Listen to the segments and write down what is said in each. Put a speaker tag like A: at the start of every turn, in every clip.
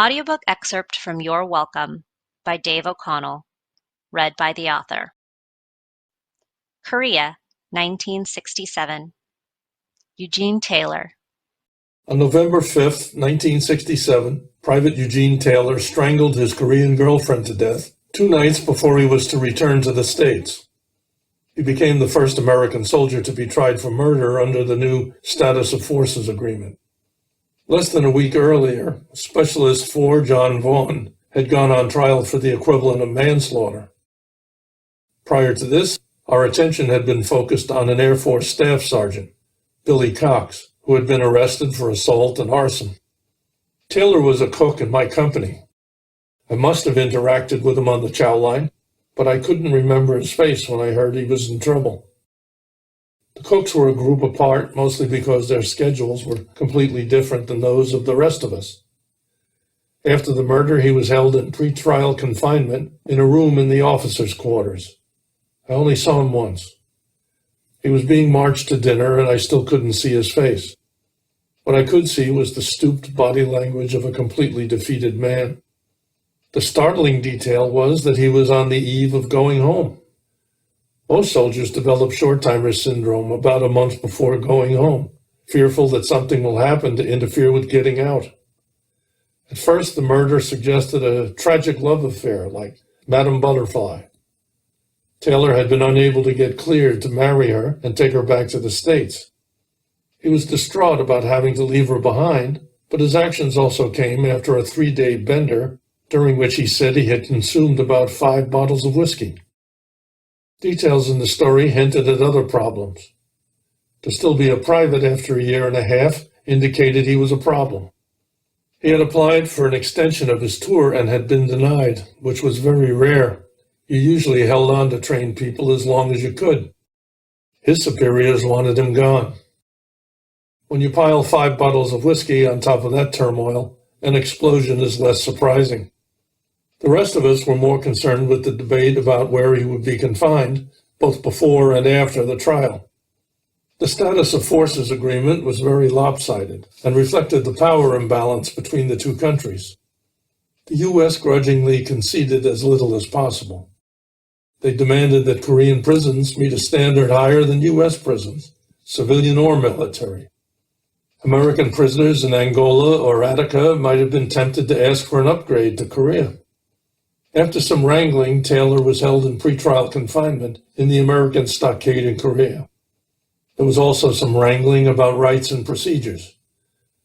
A: Audiobook excerpt from You're Welcome by Dave O'Connell, read by the author. Korea, 1967. Eugene Taylor.
B: On November 5th, 1967, Private Eugene Taylor strangled his Korean girlfriend to death 2 nights before he was to return to the States. He became the first American soldier to be tried for murder under the new Status of Forces Agreement. Less than a week earlier, Specialist 4 John Vaughn had gone on trial for the equivalent of manslaughter. Prior to this, our attention had been focused on an Air Force Staff Sergeant, Billy Cox, who had been arrested for assault and arson. Taylor was a cook in my company. I must have interacted with him on the chow line, but I couldn't remember his face when I heard he was in trouble. The cooks were a group apart, mostly because their schedules were completely different than those of the rest of us. After the murder, he was held in pretrial confinement in a room in the officers' quarters. I only saw him once. He was being marched to dinner, and I still couldn't see his face. What I could see was the stooped body language of a completely defeated man. The startling detail was that he was on the eve of going home. Most soldiers develop short-timer syndrome about a month before going home, fearful that something will happen to interfere with getting out. At first, the murder suggested a tragic love affair like Madame Butterfly. Taylor had been unable to get cleared to marry her and take her back to the States. He was distraught about having to leave her behind, but his actions also came after a 3-day bender during which he said he had consumed about 5 bottles of whiskey. Details in the story hinted at other problems. To still be a private after a year and a half indicated he was a problem. He had applied for an extension of his tour and had been denied, which was very rare. You usually held on to trained people as long as you could. His superiors wanted him gone. When you pile 5 bottles of whiskey on top of that turmoil, an explosion is less surprising. The rest of us were more concerned with the debate about where he would be confined, both before and after the trial. The Status of Forces Agreement was very lopsided and reflected the power imbalance between the 2 countries. The U.S. grudgingly conceded as little as possible. They demanded that Korean prisons meet a standard higher than U.S. prisons, civilian or military. American prisoners in Angola or Attica might have been tempted to ask for an upgrade to Korea. After some wrangling, Taylor was held in pretrial confinement in the American stockade in Korea. There was also some wrangling about rights and procedures.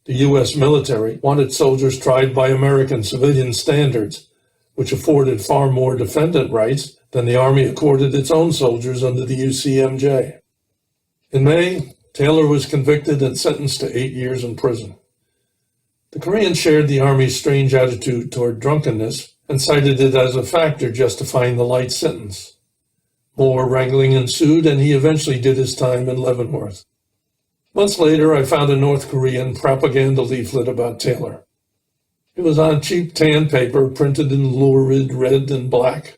B: The U.S. military wanted soldiers tried by American civilian standards, which afforded far more defendant rights than the Army accorded its own soldiers under the UCMJ. In May, Taylor was convicted and sentenced to 8 years in prison. The Koreans shared the Army's strange attitude toward drunkenness and cited it as a factor justifying the light sentence. More wrangling ensued, and he eventually did his time in Leavenworth. Months later, I found a North Korean propaganda leaflet about Taylor. It was on cheap tan paper printed in lurid red and black.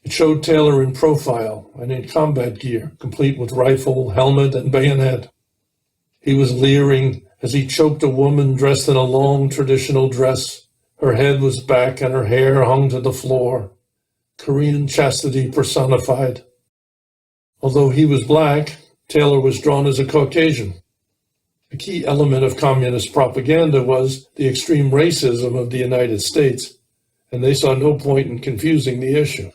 B: It showed Taylor in profile and in combat gear, complete with rifle, helmet, and bayonet. He was leering as he choked a woman dressed in a long traditional dress. Her head was back and her hair hung to the floor. Korean chastity personified. Although he was black, Taylor was drawn as a Caucasian. A key element of communist propaganda was the extreme racism of the United States, and they saw no point in confusing the issue.